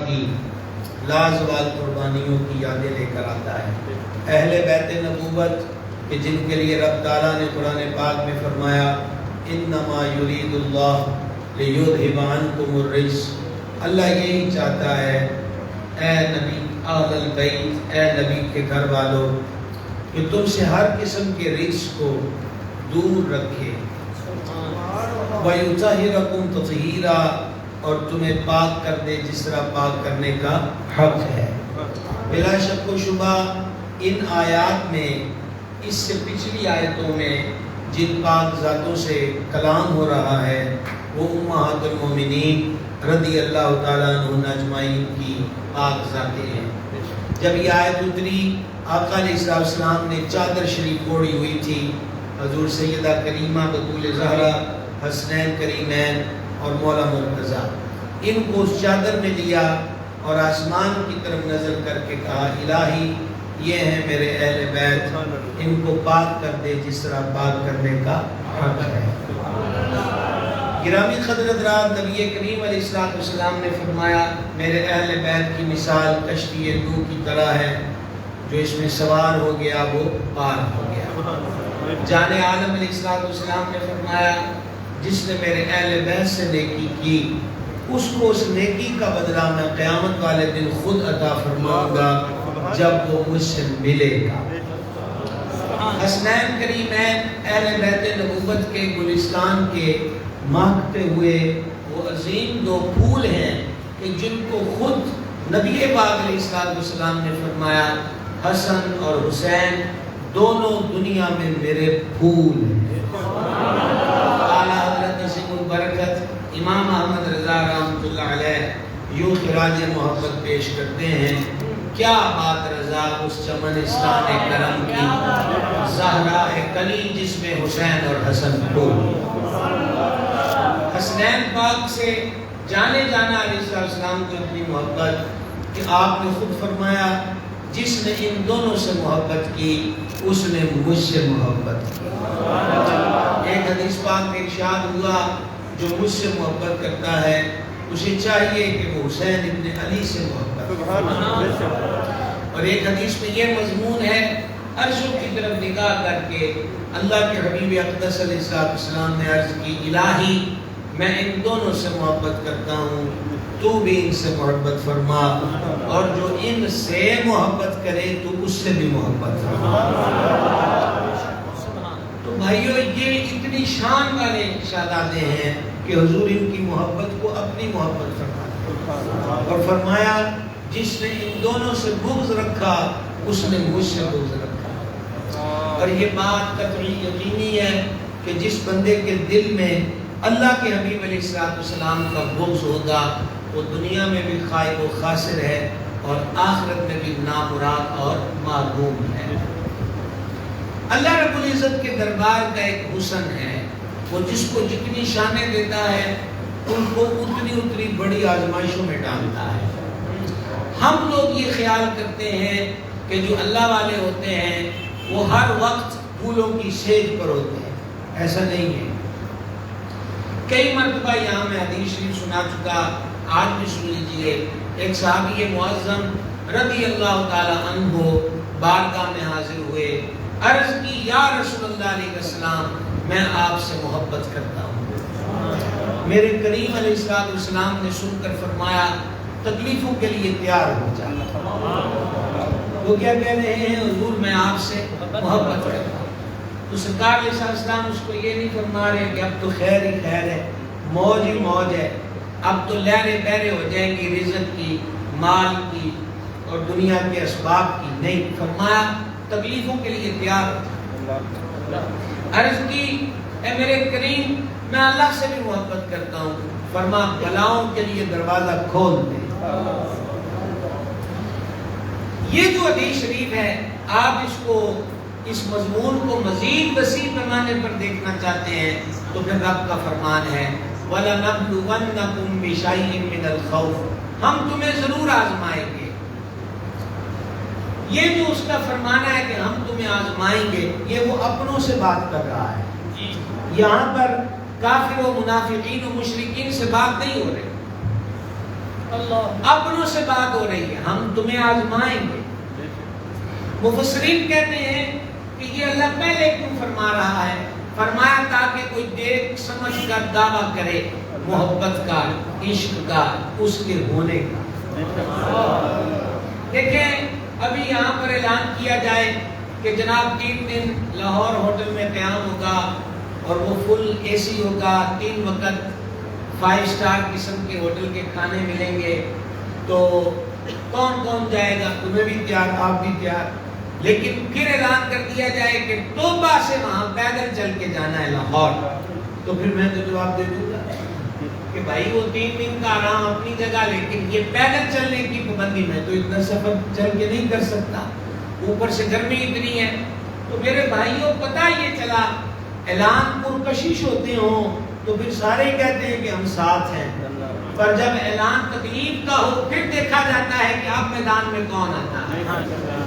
کی لازوال قربانیوں کی یادیں لے کر آتا ہے۔ اہل بیت نبوت کہ جن کے لیے رب تعالیٰ نے قرآن پاک میں فرمایا انما یرید اللہ لیذھب عنکم الرجس، اللہ یہی چاہتا ہے اے نبی اہل البیت، اے نبی کے گھر والوں، کہ تم سے ہر قسم کے رجس کو دور رکھے، وَيُطَہِّرَكُمْ تَطْہِیرًا، اور تمہیں پاک کر دے جس طرح پاک کرنے کا حق ہے۔ بلا شک و شبہ ان آیات میں، اس سے پچھلی آیتوں میں جن پاک ذاتوں سے کلام ہو رہا ہے وہ امہات المومنین رضی اللہ تعالیٰ عنہن اجمعین کی پاک ذاتیں ہیں۔ جب یہ آیت اتری آقا علیہ السلام نے چادر شریف اوڑھی ہوئی تھی، حضور سیدہ کریمہ بطول زہرا، حسنین کریمین اور مولا مرتضیٰ، ان کو اس چادر میں لیا اور آسمان کی طرف نظر کر کے کہا الہی یہ ہیں میرے اہل بیت، ان کو پاک کر دے جس طرح پاک کرنے کا حق ہے۔ گرامی قدر حضرات، نبی کریم علیہ السلام نے فرمایا میرے اہل بیت کی مثال کشتی نوح کی طرح ہے، جو اس میں سوار ہو گیا وہ پار ہو گیا۔ جان عالم علیہ السلام نے فرمایا جس نے میرے اہل بیت سے نیکی کی اس کو اس نیکی کا بدلہ میں قیامت والے دن خود عطا فرماؤں گا جب وہ مجھ سے ملے گا۔ حسنین کریمین اہل بیت نبوت کے گلستان کے مہکتے ہوئے وہ عظیم دو پھول ہیں کہ جن کو خود نبی پاک علیہ السلام نے فرمایا حسن اور حسین دونوں دنیا میں میرے پھول ہیں۔ اعلیٰ حضرت نسیم البرکت امام احمد رضا رحمۃ اللہ علیہ یوں خراج محبت پیش کرتے ہیں، کیا بات رضا اس چمنستان کرم کی، زہرا کلی جس میں حسین اور حسن پھول۔ حسنین پاک سے جانے جانا علیہ السلام کو اپنی محبت کہ آپ نے خود فرمایا جس نے ان دونوں سے محبت کی اس نے مجھ سے محبت کی۔ ایک حدیث پاک میں ارشاد ہوا جو مجھ سے محبت کرتا ہے اسے چاہیے کہ وہ حسین ابن علی سے محبت کرے۔ اور ایک حدیث میں یہ مضمون ہے، عرشوں کی طرف نگاہ کر کے اللہ کے حبیب اقدس علیہ السلام نے عرض کی الہی میں ان دونوں سے محبت کرتا ہوں، تو بھی ان سے محبت فرما، اور جو ان سے محبت کرے تو اس سے بھی محبت فرما۔ تو بھائیو یہ اتنی شان والے شہزادے ہیں کہ حضور ان کی محبت کو اپنی محبت فرماتے اور فرمایا جس نے ان دونوں سے بغض رکھا اس نے مجھ سے بغض رکھا۔ اور یہ بات قطعی یقینی ہے کہ جس بندے کے دل میں اللہ کے حبیب علیہ السلام کا بغض ہوگا وہ دنیا میں بھی خائب و خاسر ہے اور آخرت میں بھی نامراد اور معلوم ہے۔ اللہ رب العزت کے دربار کا ایک حسن ہے، وہ جس کو جتنی شانیں دیتا ہے ان کو اتنی بڑی آزمائشوں میں ڈالتا ہے۔ ہم لوگ یہ خیال کرتے ہیں کہ جو اللہ والے ہوتے ہیں وہ ہر وقت پھولوں کی سیج پر ہوتے ہیں، ایسا نہیں ہے۔ کئی مرتبہ یہاں میں حدیث شریف سنا چکا، آج بھی سن لیجئے۔ ایک صحابی معظم رضی اللہ تعالی عنہ بارگاہ میں حاضر ہوئے، عرض کی یا رسول اللہ علیہ السلام میں آپ سے محبت کرتا ہوں۔ میرے کریم علیہ السلام نے سن کر فرمایا تکلیفوں کے لیے تیار ہو جا۔ وہ کیا کہہ رہے ہیں؟ حضور میں آپ سے محبت کرتا ہوں۔ تو سرکار علیہ السلام اس کو یہ نہیں فرما رہے کہ اب تو خیر ہی خیر ہے، موج ہی موج ہے، اب تو لہریں بہریں ہو جائیں گی رزق کی، مال کی اور دنیا کے اسباب کی، نہیں، فرمایا تکلیفوں کے لیے تیار ہو۔ عرض کی اے میرے کریم میں اللہ سے بھی محبت کرتا ہوں، فرما بلاؤں کے لیے دروازہ کھول دے۔ یہ جو حدیث شریف ہے آپ اس مضمون کو مزید وسیع پیمانے پر دیکھنا چاہتے ہیں تو پھر رب کا فرمان ہے وَلَنَبْلُوَنَّكُمْ بِشَيْءٍ مِّنَ الْخَوْفِ، ہم تمہیں ضرور آزمائیں گے۔ یہ جو اس کا فرمانا ہے کہ ہم تمہیں آزمائیں گے، یہ وہ اپنوں سے بات کر رہا ہے۔ یہاں پر کافر و منافقین و مشرکین سے بات نہیں ہو رہی۔ اپنوں سے بات ہو رہی ہے، ہم تمہیں آزمائیں گے۔ مفسرین کہتے ہیں کہ یہ اللہ پہلے کیوں فرما رہا ہے؟ فرمایا تاکہ کوئی دیکھ سمجھ کر دعویٰ کرے محبت کا، عشق کا، اس کے ہونے کا۔ دیکھیں ابھی یہاں پر اعلان کیا جائے کہ جناب 3 دن لاہور ہوٹل میں قیام ہوگا اور وہ فل اے سی ہوگا، 3 وقت 5 اسٹار قسم کے ہوٹل کے کھانے ملیں گے، تو کون کون جائے گا؟ تمہیں بھی تیار، آپ بھی تیار۔ لیکن پھر اعلان کر دیا جائے کہ توبہ سے وہاں پیدل چل کے جانا ہے لاہور، تو پھر میں تو جواب دے دوں گا کہ بھائی وہ 3 دن کا آرام اپنی جگہ، لیکن یہ پیدل چلنے کی پابندی، میں تو اتنا سفر چل کے نہیں کر سکتا، اوپر سے گرمی اتنی ہے۔ تو میرے بھائیوں پتہ یہ چلا اعلان پرکشش ہوتے ہوں تو پھر سارے کہتے ہیں کہ ہم ساتھ ہیں، پر جب اعلان تکلیف کا ہو پھر دیکھا جاتا ہے کہ اب میدان میں کون آتا ہے۔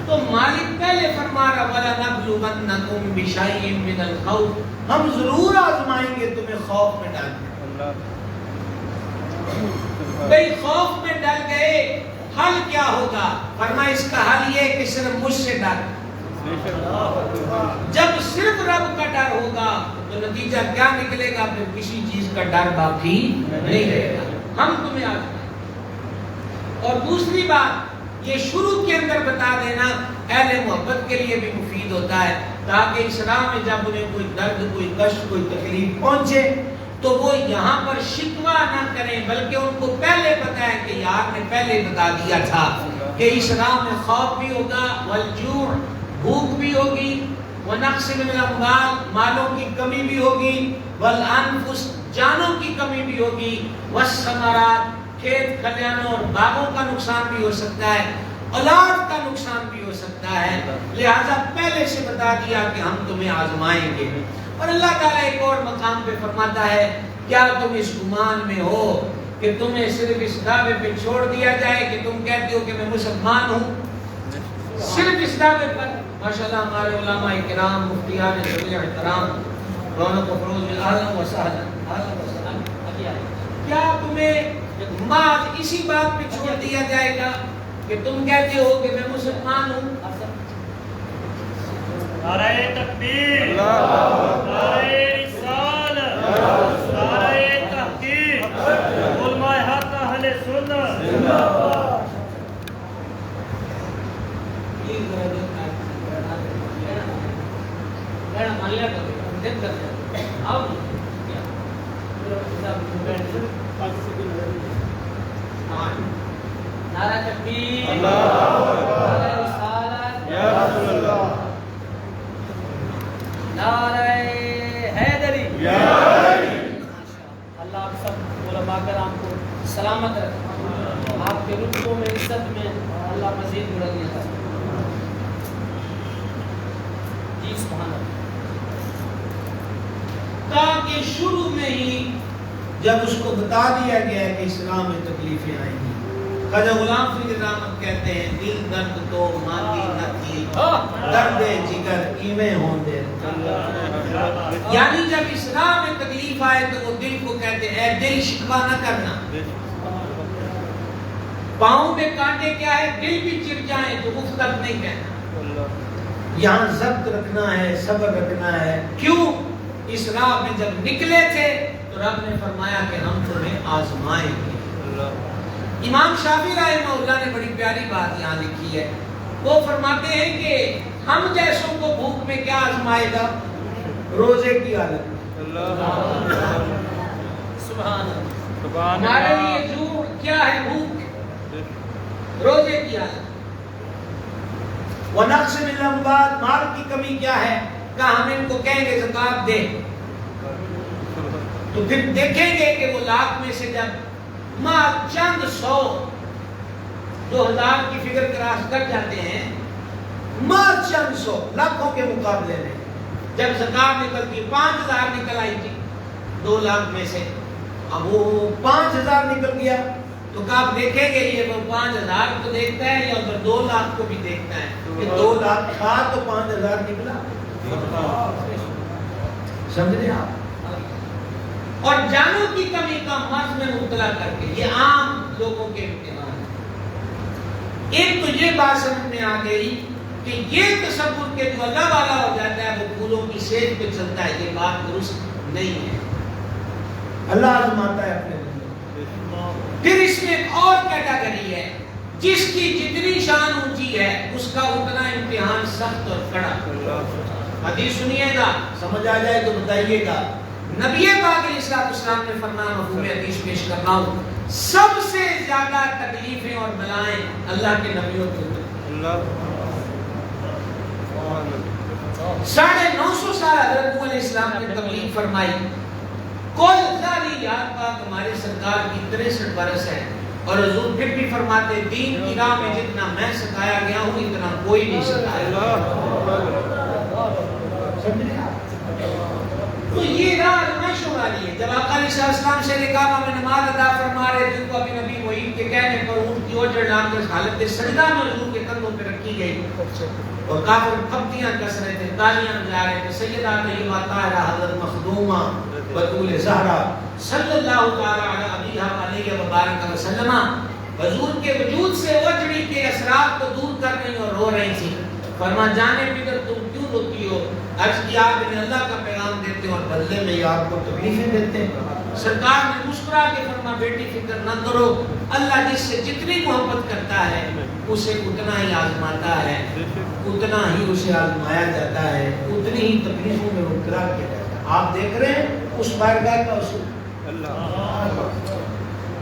تو مالک پہلے فرما رہا وَلَنَبْلُوَنَّكُمْ بِشَيْءٍ مِّنَ الْخَوْفِ، ہم ضرور آزمائیں گے تمہیں خوف میں ڈال کے۔ بھئی خوف میں ڈال گئے، حل کیا ہوگا؟ فرمایا اس کا حل یہ کہ صرف مجھ سے ڈر۔ جب صرف رب کا ڈر ہوگا تو نتیجہ کیا نکلے گا؟ پھر کسی چیز کا ڈر باقی نہیں رہے گا، ہم تمہیں آزمائیں۔ اور دوسری بات یہ شروع کے اندر بتا دینا اہل محبت کے لیے بھی مفید ہوتا ہے، تاکہ اس راہ میں جب انہیں کوئی درد، کوئی کشٹ، کوئی تکلیف پہنچے تو وہ یہاں پر شکوہ نہ کریں، بلکہ ان کو پہلے پتا ہے کہ یار نے پہلے بتا دیا تھا کہ اس راہ میں خوف بھی ہوگا، والجوع، بھوک بھی ہوگی، ونقص من الاموال، مالوں کی کمی بھی ہوگی، والانفس، جانوں کی کمی بھی ہوگی، والثمرات، کھیت کھلیانوں اور باغوں کا نقصان بھی ہو سکتا ہے، اولاد کا نقصان بھی ہو سکتا ہے، لہذا پہلے سے بتا دیا کہ ہم تمہیں آزمائیں گے۔ اور اللہ تعالیٰ ایک اور مقام پہ فرماتا ہے کیا تم اس گمان میں ہو کہ تمہیں صرف اس دعوے پہ چھوڑ دیا جائے کہ تم کہتے ہو کہ میں مسلمان ہوں، صرف اس دعوے پر؟ ماشاءاللہ ہمارے علماء کرام، مفتیان ذوی احترام، رونق و فروز اہلا و سہلا، کیا تمہیں محض اسی بات پہ چھوڑ دیا جائے گا کہ تم کہتے ہو کہ میں مسلمان ہوں؟ نعرہ تکبیر، نعرہ رسالت، نعرہ تحقیق، علماء حق اہل سنت۔ نعرہ تکبیر، نعرہ رسالت، نعرہ حیدری۔ اللہ آپ سب علماء کرام کو سلامت رکھے، آپ کے رتبوں میں، عزت میں اللہ مزید بلندی عطا فرمائے۔ جی سبحان اللہ۔ تاکہ شروع میں ہی جب اس کو بتا دیا گیا کہ اسلام میں تکلیفیں آئیں گی، خواجہ غلام فرید احمد کہتے ہیں دل درد تو ماندی نہ تھی، درد جگر ایویں ہوں دے۔ یعنی جب اسلام میں تکلیف آئے تو وہ دل کو کہتے ہیں اے دل شکوہ نہ کرنا، پاؤں میں کانٹے کیا ہے، دل بھی چر جائیں تو مفتر نہیں کہنا، یہاں ضبط رکھنا ہے، صبر رکھنا ہے۔ کیوں؟ اس راہ میں جب نکلے تھے تو رب نے فرمایا کہ ہم تمہیں آزمائیں گے۔ امام شافعی رحمہ اللہ نے بڑی پیاری بات یہاں لکھی ہے، وہ فرماتے ہیں کہ ہم جیسوں کو بھوک میں کیا آزمائے گا؟ روزے کی حالت۔ سبحان اللہ۔ ہمارے لیے جوع کیا ہے؟ بھوک، روزے کی حالت۔ ونقص من الاموال، مال کی کمی کیا ہے؟ کہا ہم ان کو کہیں گے زکات دے، تو پھر دیکھیں گے کہ وہ لاکھ میں سے جب مال چند 100 2000 کی فگر کراس کر جاتے ہیں، مال چند 100 لاکھوں کے مقابلے میں جب زکات نکلتی 5000 نکل آئی تھی 2 لاکھ میں سے، اب وہ 5000 نکل گیا تو کیا آپ دیکھیں گے یہ وہ 5000 کو دیکھتا ہے یا ادھر 2 لاکھ کو بھی دیکھتا ہے کہ 2 لاکھ تھا تو 5000 نکلا؟ سمجھ رہے آپ؟ اور جانوں کی کمی کا مرض میں مبتلا کر کے، یہ عام لوگوں کے امتحان ہیں۔ ایک تو یہ بات سمجھ میں آ گئی کہ یہ تصور کہ جو اللہ والا ہو جاتا ہے وہ پھولوں کی سیج پہ چلتا ہے، یہ بات درست نہیں ہے۔ اللہ آزماتا ہے اپنے بندوں۔ پھر اس میں ایک اور کیٹیگری ہے، جس کی جتنی شان اونچی ہے اس کا اتنا امتحان سخت اور کڑا۔ حدیث سنیے گا، سمجھ آ جائے تو بتائیے گا۔ نبی پاک علیہ السلام نے فرمایا، مفہوم حدیث پیش کر رہا ہوں، سب سے زیادہ تکلیفیں اور بلائیں اللہ کے نبیوں کے اوپر۔ 950 سال حضرت نوح علیہ السلام نے تبلیغ فرمائی۔ کل ساری یاد پاک ہمارے سرکار کی 63 برس ہے، اور حضور پھر بھی فرماتے دین کی راہ میں جتنا میں سکھایا گیا ہوں اتنا کوئی نہیں سکھایا۔ تو یہ راہ آزمائشوں والی ہے۔ جب آقا علیہ السلام سے نکاح میں نماز ادا فرما رہے تھے تو ابھی نبی معین کے کہنے پر اونٹ کی اوجڑ ڈال کر حالت سجدہ میں حضور کے کندھوں پہ رکھی گئی، اور کافر پھپتیاں کس رہے تھے، تالیاں بجا رہے تھے۔ سیدہ طیبہ طاہرہ حضرت مخدومہ بطول زہرا صلی اللہ تعالی علیہ وبارک وسلم حضور کے وجود سے اوجڑی کے اثرات کو دور کر رہی اور رو رہی تھی۔ فرما جانے بگر تم کیوں روتی ہو؟ عرض کیا آپ انہیں اللہ کا پیغام دیتے ہیں اور بدلے میں یہ آپ کو تکلیفیں دیتے ہیں۔ سرکار نے مسکرا کے فرما بیٹی فکر نہ کرو، اللہ جس سے جتنی محبت کرتا ہے اسے اتنا ہی آزماتا ہے، اتنا ہی اسے آزمایا جاتا ہے، اتنی ہی تکلیفوں میں مبتلا کیا جاتا ہے۔ آپ دیکھ رہے ہیں اس بارگاہ کا اصول۔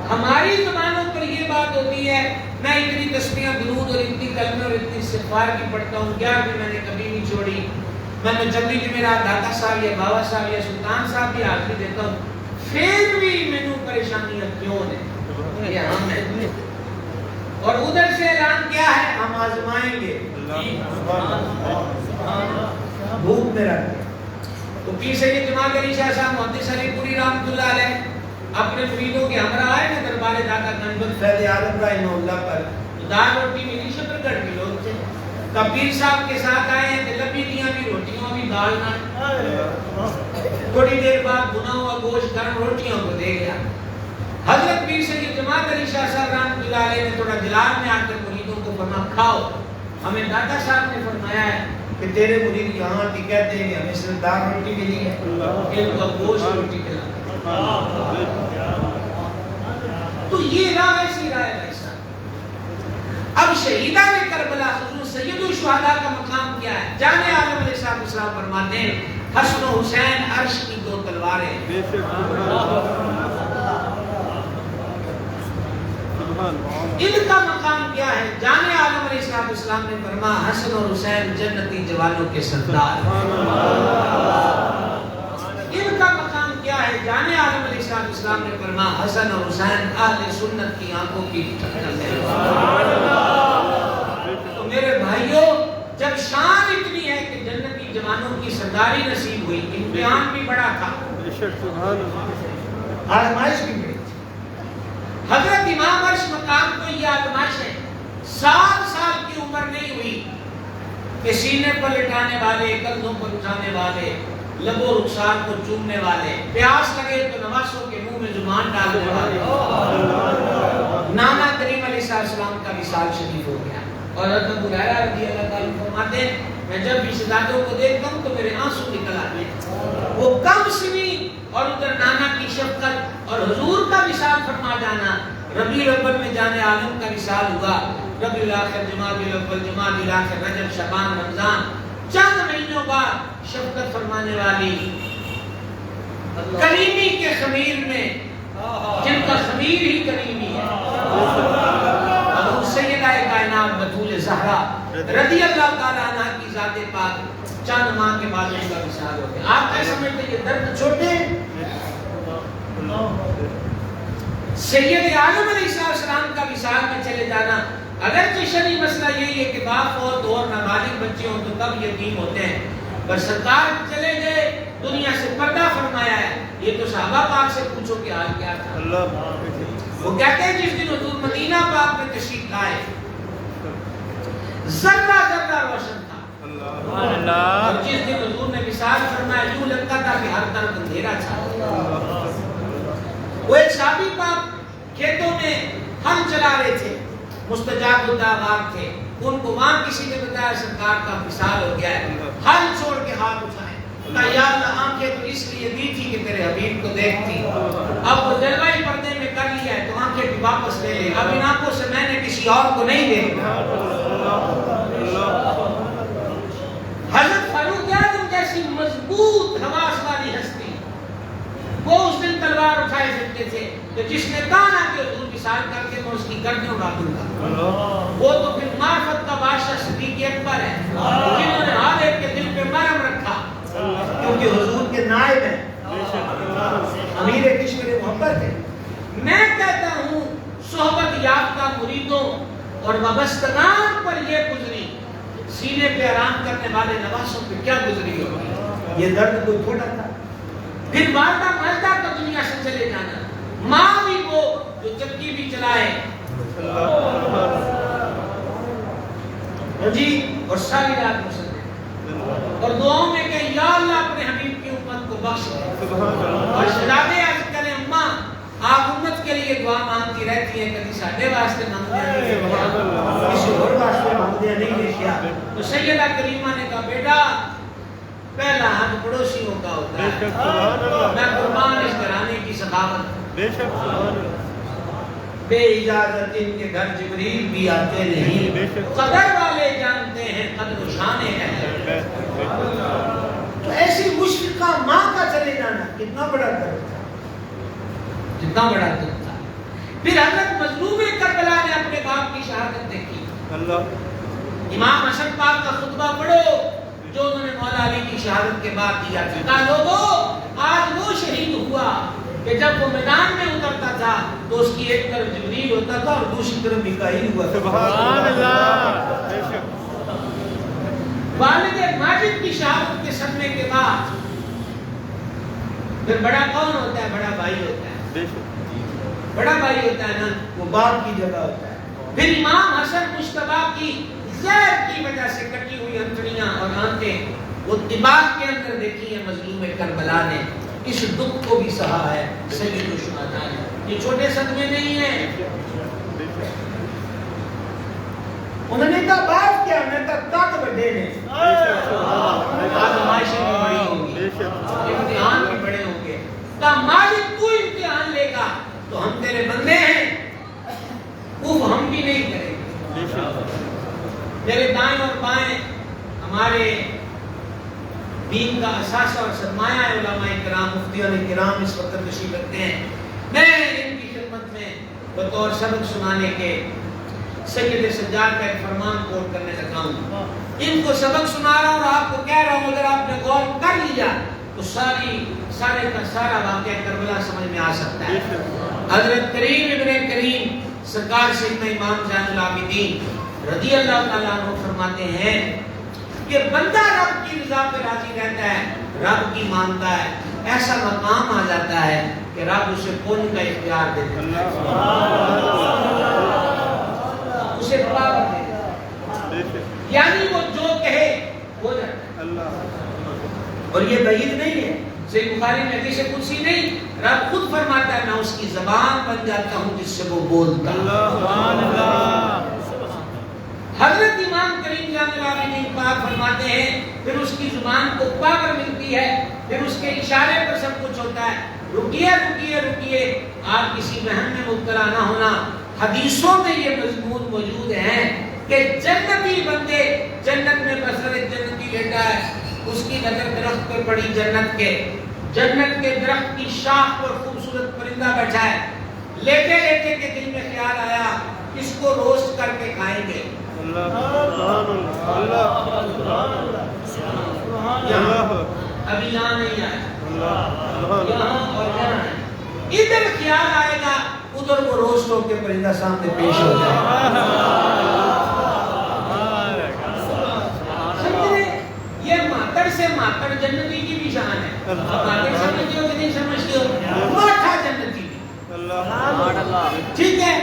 ہماری زبانوں پر یہ بات ہوتی ہے، میں اتنی تسبیحاں درود اور اتنی کلمے اور اتنی استغفار کی پڑھتا ہوں، کیا کہ میں نے کبھی نہیں چھوڑی۔ میں جب بھی میرا دادا صاحب یا بابا صاحب یا سلطان صاحب بھی آخری دیتا ہوں، پھر بھی مینوں پریشانیاں کیوں نے؟ یہ ہم ہیں۔ اور ادھر سے اعلان کیا ہے، ہم آزمائیں گے، بھوک میں رکھ کے۔ تو پیر سید جماعت علی شاہ صاحب محدث علی پوری رحمۃ اللہ علیہ اپنے مریدوں کے ہمراہ آئے نا دربار داتا گنجبت فیض عالم رحمہ اللہ پر، دال روٹی ملی، شکر گڑھ کے لوگ تھے۔ کبیر صاحب کے ساتھ آئے ہیں کہ لبی دیاں بھی روٹیوں بھی دال نہ، تھوڑی دیر بعد بنا ہوا گوشت گرم روٹیوں کو دے گیا۔ حضرت پیر سید جماعت علی شاہ صاحب رحمۃ اللہ علیہ نے تھوڑا جلال میں آ کر مریدوں کو فرمایا کھاؤ، ہمیں داتا صاحب نے فرمایا ہے کہ تیرے مرید یہاں بھی کہتے ہیں ہمیں صرف دال روٹی ملی ہے، ان کو گوشت روٹی کھلا۔ تو یہ راہ ایسی راہ ہے بھائی صاحب۔ اب شہیدان کربلا حضور سید الشہداء کا مقام کیا ہے؟ جامع عالم علیہ السلام فرماتے ہیں حسن و حسین عرش کی دو تلواریں۔ ان کا مقام کیا ہے؟ جامع عالم علیہ السلام نے فرمایا حسن اور حسین جنتی جوانوں کے سردار۔ ان کا مقام کیا ہے؟ جامع عالم علیہ السلام نے فرمایا حسن اور حسین اہل سنت کی آنکھوں کی ٹھنڈک ہے۔ تو میرے بھائیوں، جب شان اتنی ہے کہ جنتی جوانوں کی سرداری نصیب ہوئی، امتحان بھی بڑا تھا، آزمائش بھی بڑی تھی۔ حضرت امام عرش مقام کو یہ آزمائش ہے، 7 سال کی عمر نہیں ہوئی کہ سینے پر لٹانے والے، کندھوں پر اٹھانے والے، لب و رخسار کو چومنے والے، پیاس لگے تو نواسوں کے منہ میں زبان ڈالنے والے، نانا کریم علیہ السلام کا وصال شریف ہو گیا۔ اور حضرت ابو ہریرہ رضی اللہ تعالیٰ فرماتے ہیں میں جب بھی شہزادوں کو دیکھتا ہوں تو میرے آنسو نکل آتے ہیں۔ وہ کم سنی اور ادھر نانا کی شفقت اور حضور کا وصال فرما جانا۔ ربیع الاول میں جانے عالم کا وصال ہوا، ربیع الاخر، جمادی الاول، جمادی الاخر، رجب، شعبان، رمضان، چند مہینوں بعد شفقت فرمانے والی کریمی کے خمیر میں، جن کا خمیر ہی کریمی ہے، حضور سیدہ کائنات بطول زہرا رضی اللہ تعالیٰ عنہ کی ذات پاک چند ماہ کے بعد ان کا وصال ہو گیا۔ آپ کیا سمجھتے ہیں یہ درد چھوٹے ہیں؟ سید عالم علیہ السلام کا وصال میں چلے جانا، اگرچہ شرعی مسئلہ یہی ہے کہ باپ فوت ہو اور نابالغ بچے ہوں تو تب یتیم ہوتے ہیں، پر سرکار چلے گئے، دنیا سے پردہ فرمایا ہے۔ یہ تو صحابہ پاک سے پوچھو کہ حال کیا تھا۔ وہ کہتے ہیں جس دن حضور مدینہ پاک میں تشریف لائے ذرہ ذرہ روشن تھا، اور جس دن حضور نے وصال فرمایا یوں لگتا تھا کہ ہر طرف اندھیرا چھا۔ وہ ایک صحابی پاک کھیتوں میں ہل چلا رہے تھے، مستجاب الدعوات تھے، ان کو وہاں کسی نے بتایا سرکار کا وصال ہو گیا ہے، ہل چھوڑ کے ہاتھ اٹھائے، کہا یا اللہ آنکھیں تو اس لیے دی تھی کہ تیرے حبیب کو دیکھتی، اب وہ جلوہ پردے میں کر لیا ہے تو آنکھیں بھی واپس لے لے، اب ان آنکھوں سے میں نے کسی اور کو نہیں دیکھا۔ حضرت فاروق اعظم جیسی مضبوط حواس والی ہستی، وہ اس دن تلوار اٹھائے سکتے تھے کہ جس نے کہا نا کہ حضور وصال کر کے میں اس کی گردن اڑا دوں گا، وہ تو پھر معرفت کا بادشاہ صدیق اکبر ہے جنہوں نے ہر ایک کے دل پہ مرہم رکھا، کیونکہ حضور کے نائب ہیں، امیر کشمیر محبت ہے۔ میں کہتا ہوں صحبت یافتہ مریدوں اور وابستگان پر یہ گزری، سینے پہ آرام کرنے والے نواسوں پہ کیا گزری ہوگی؟ یہ درد کوئی تھوڑا تھا۔ پھر والدہ مالدہ کا دنیا سے چلے جانا، ماں بھی وہ جو چکی بھی چلائے جی اور ساری رات مسلم اور دعاؤں میں کہ یا اللہ اپنے حبیب کی امت کو بخش دے، اور شہزادے عرض کریں اماں آپ امت کے لیے دعا مانگتی رہتی ہیں، کبھی ساڈے واسطے مانگدیا نہیں کیا، کسی اور واسطے مانگدیا نہیں کیا۔ تو سیدہ کریمہ نے کہا بیٹا پہلا حق پڑوسیوں کا ہوتا ہے، میں قربان اس گھرانے کی سخاوت، بے اجازت ان کے گھر جبریل بھی آتے نہیں، قدر والے جانتے ہیں قدر و شان ہے۔ تو ایسی مشفقہ ماں کا چلے جانا کتنا بڑا درد تھا، کتنا بڑا درد تھا۔ پھر حضرت مظلوم کربلا نے اپنے باپ کی شہادت دیکھی، امام حسن پاک کا خطبہ پڑھو جو انہوں نے مولا علی کی شہادت کے بعد دیا تھا، کہا لوگو آج وہ شہید ہوا کہ جب وہ میدان میں اترتا تھا تو اس کی ایک طرف جبریل ہوتا تھا اور دوسری طرف میکائیل ہوا تھا۔ سبحان اللہ۔ والد ماجد کی شہادت کے صدمے کے بعد پھر بڑا کون ہوتا ہے؟ بڑا بھائی ہوتا ہے، بڑا بھائی ہوتا ہے نا، وہ باپ کی جگہ ہوتا ہے۔ پھر امام حسن مجتبیٰ کی زہر کی وجہ سے کٹی ہوئی انتڑیاں اور آنتیں وہ دماغ کے اندر دیکھی ہیں مظلوم کربلا نے، اس دکھ کو بھی سہا ہے سید الشہداء نے۔ یہ چھوٹے صدمے نہیں ہیں۔ انہوں نے کہا بات کیا؟ میں تک بڑے نے آزمائشیں بھی بڑی ہوں گی، امتحان بھی بڑے ہوں گے، کہا مالک تو امتحان لے گا تو ہم تیرے بندے ہیں، ہم بھی نہیں کریں گے۔ میرے دائیں اور بائیں ہمارے دین کا اثاثہ اور سرمایہ ہے علماء کرام، مفتیان کرام اس وقت تشریف رکھتے ہیں۔ میں ان کی خدمت میں بطور سبق سنانے کے سید سجاد کا ایک فرمان کوٹ کرنے لگا ہوں، ان کو سبق سنا رہا ہوں اور آپ کو کہہ رہا ہوں اگر آپ نے غور کر لیا تو سارے کا سارا واقعہ کربلا سمجھ میں آ سکتا ہے۔ حضرت کریم ابن کریم سرکار سیدنا امام زین العابدین رضی اللہ تعالیٰ عنہ فرماتے ہیں کہ بندہ رب کی رضا پہ راضی رہتا ہے، رب کی مانتا ہے، ایسا مقام آ جاتا ہے کہ رب اسے کون کا اختیار دے دیتا ہے، اسے پاور دے دیتا ہے، یعنی وہ جو کہے ہو جاتا ہے۔ اور یہ بعید نہیں ہے، صحیح بخاری میں حدیث قدسی نہیں، رب خود فرماتا ہے میں اس کی زبان بن جاتا ہوں جس سے وہ بولتا ہے۔ حضرت امام کریم جان العابدین پاک فرماتے ہیں پھر اس کی زبان کو پاور ملتی ہے، پھر اس کے اشارے پر سب کچھ ہوتا ہے۔ رکیے رکیے رکیے، آپ کسی وہم میں مبتلا نہ ہونا، حدیثوں میں یہ مضمون موجود ہیں کہ جنتی بندے جنت میں بسر جنتی لیٹا ہے، اس کی نظر درخت پر پڑی جنت کے درخت کی شاخ پر خوبصورت پرندہ بیٹھا ہے، لیٹے لیٹے کے دل میں خیال آیا اس کو روسٹ کر کے کھائیں گے۔ ابھی یہاں نہیں آیا، یہاں اور یہاں ہے، ادھر خیال آئے گا ادھر وہ روسٹ ہو کے پرندہ سامنے پیش ہو جائے گا۔ سمجھے یہ ماتڑ سے ماتڑ جنتی کی بھی شان ہے، ماتڑ سمجھتے ہو کہ نہیں سمجھتے ہو، ماتھا جنتی بھی، ٹھیک ہے۔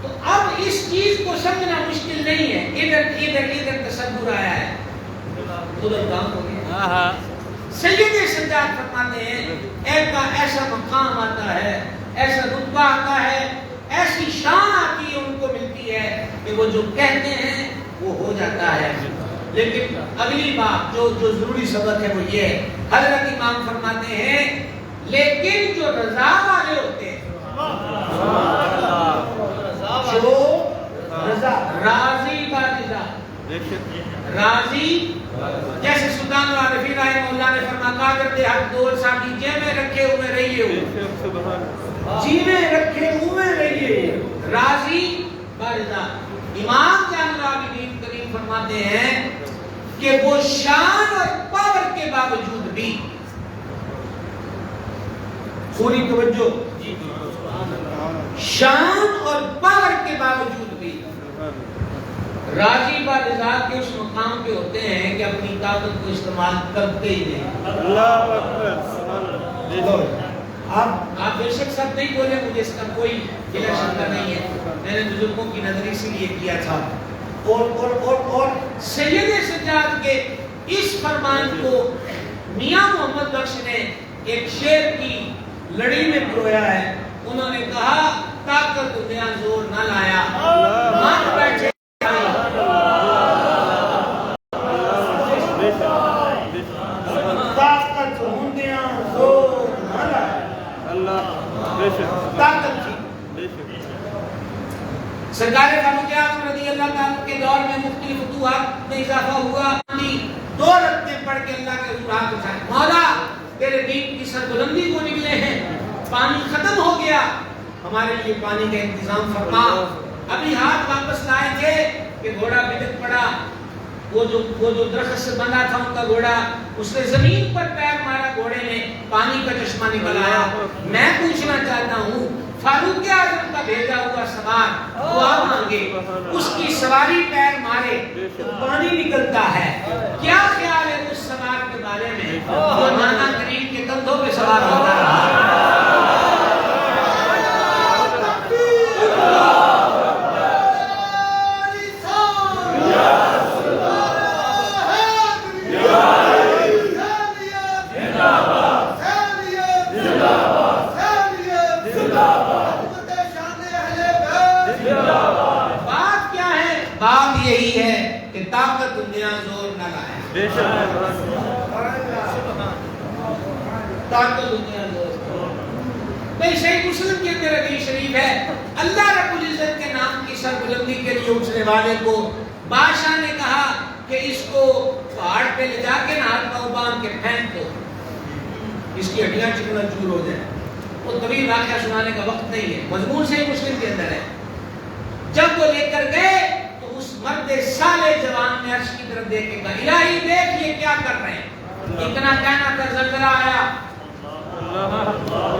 تو اب اس چیز کو سمجھنا مشکل نہیں ہے، ادھر تصور آیا ہے، ادھر کام ہو گیا۔ سید سجاد فرماتے ہیں ایک کا ایسا مقام آتا ہے، ایسا رتبہ آتا ہے ایسی شان آتی ہے ان کو ملتی ہے کہ وہ جو کہتے ہیں وہ ہو جاتا ہے. لیکن اگلی بات جو ضروری سبق ہے وہ یہ ہے، حضرت امام فرماتے ہیں لیکن جو رضا والے ہوتے ہیں، جو رضا راضی باجزا راضی، جیسے سلطان العارفین رحمہ اللہ نے فرمایا قادر دے حق دول ساڈی جے میں رکھے ہوئے رہیے ہو، جی میں رکھے ہوئے رہیے راضی باجزا. امام جان العابدین کریم فرماتے ہیں کہ وہ شان اور پاور کے باوجود بھی، پوری توجہ، شان اور پاور کے باوجود بھی راضی باجزا کے اس مقام پہ ہوتے ہیں کہ اپنی طاقت کو استعمال کرتے ہی نہیں. اللہ اکبر. آپ بے شک سب نہیں بولے، مجھے اس کا کوئی گلہ شکر نہیں ہے، میں نے بزرگوں کی نظر اسی لیے کیا تھا. اور سید سجاد کے اس فرمان کو میاں محمد بخش نے ایک شعر کی لڑی میں پرویا ہے. انہوں نے کہا طاقت دنیا زور نہ لایا، مان بیٹھے طاقت ہندیاں زور نہ لایا. طاقت تھی. سرکار فاروق اعظم رضی اللہ تعالیٰ کے دور میں مختلف فتوحات میں اضافہ ہوا. 2 رکعتیں پڑھ کے اللہ کے حضور ہاتھ اٹھائے، مولا تیرے دین کی سربلندی کو نکلے ہیں، پانی ختم ہو گیا، ہمارے لیے پانی کا انتظام فرما. ابھی ہاتھ واپس لائے تھے کہ گھوڑا بلک پڑا. وہ جو درخت سے بندھا تھا ان کا گھوڑا، اس نے زمین پر پیر مارا، گھوڑے نے پانی کا چشمہ نکل آیا. میں پوچھنا چاہتا ہوں فاروق اعظم کا بھیجا ہوا سوار دعا مانگے، اس کی سواری پیر مارے تو پانی نکلتا ہے، کیا خیال ہے اس سوار کے بارے میں جو نانا کریم کے کندھوں پہ سوار ہوتا رہا؟ بات یہی ہے کہ طاقت دنیا زور نہ لائے، طاقت دنیا زور. بھئی صحیح مسلم کے اندر حدیث شریف ہے، اللہ رب العزت کے نام کی سربلندی کے لیے اٹھنے والے کو بادشاہ نے کہا کہ اس کو پہاڑ پہ لے جا کے ہاتھ پاؤں باندھ کے پھینک دو، اس کی ہڈیاں چکنا چور ہو جائیں. وہ طویل واقعہ سنانے کا وقت نہیں ہے، مضمون صحیح مسلم کے اندر ہے. جب وہ لے کر گئے اس مرد سالے جوان نے عرش کی طرف دیکھے کہا الہی دیکھ یہ کیا کر رہے ہیں. اتنا کہنا تھا زلزلہ آیا.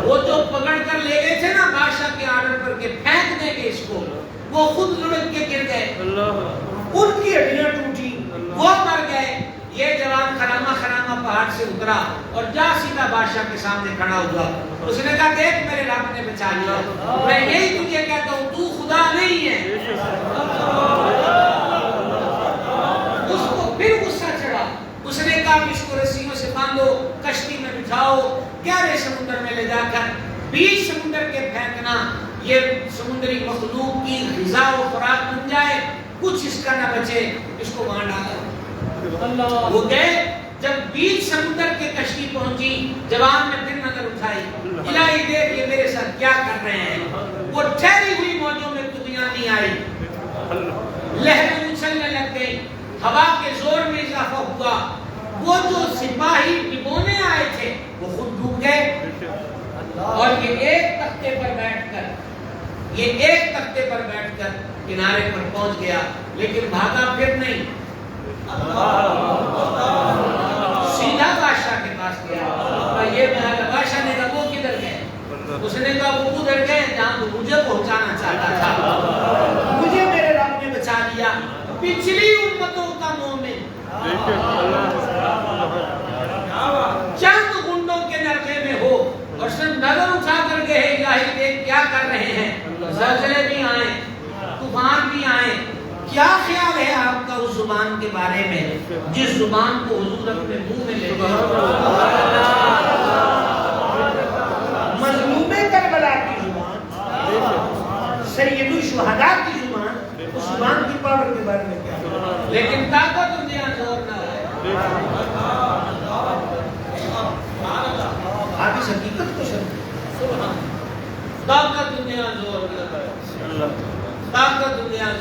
وہ جو پکڑ کر لے گئے تھے نا بادشاہ کے آرڈر پر کہ پھینک دیں گے اس کو، وہ خود لڑک کے گر گئے، ان کی ہڈیاں ٹوٹی، وہ مر گئے. یہ جوان خرامہ خرامہ پہاڑ سے اترا اور جا سیدھا بادشاہ کے سامنے کھڑا ہوا. اس نے کہا دیکھ میرے رب نے بچا لیا، میں یہی تجھے کہتا ہوں تو خدا نہیں ہے. اس کو پھر غصہ چڑھا. اس نے کہا اس کو رسیوں سے باندھو، کشتی میں بٹھاؤ، گہرے سمندر میں لے جا کر بیچ سمندر کے پھینکنا، یہ سمندری مخلوق کی غذا و خوراک بن جائے، کچھ اس کا نہ بچے. اس کو وہاں ڈالا. وہ گئے. جب بیچ سمندر کے کشتی پہنچی، جوان نے پھر نظر اٹھائی، الہی دیکھ یہ میرے ساتھ کیا کر رہے ہیں. وہ ٹھہری ہوئی موجوں میں طوفان آئی، لہریں اچھلنے لگ گئی، ہوا کے زور میں اضافہ ہوا. وہ جو سپاہی ڈبونے آئے تھے وہ خود ڈوب گئے. اور یہ ایک تختے پر بیٹھ کر کنارے پر پہنچ گیا، لیکن بھاگا پھر نہیں، سیدھا بادشاہ کے پاس گیا. یہ بادشاہ نے کہا وہ کدھر گئے؟ اس نے کہا وہ ادھر گئے جہاں تو مجھے پہنچانا چاہتا تھا، مجھے میرے رب نے بچا لیا. پچھلی امتوں کا مومن چند گنڈوں کے نرخے میں ہو اور صرف نظر اٹھا کر گئے الہی دیکھ کیا کر رہے ہیں، زلزلے بھی آئیں، طوفان بھی آئیں. کیا خیال ہے آپ کا اس زبان کے بارے میں جس زبان کو حضور اپنے منہ میں لے گئے؟ مظلوم کربلا کی زبان، سید الشہداء کی زبان، اس زبان کی پاور کے بارے میں کیا، لیکن طاقت دنیا زور نہ ہے. آپ اس حقیقت کو سمجھیں. طاقت دنیا زور نہ ہے، طاقت دنیا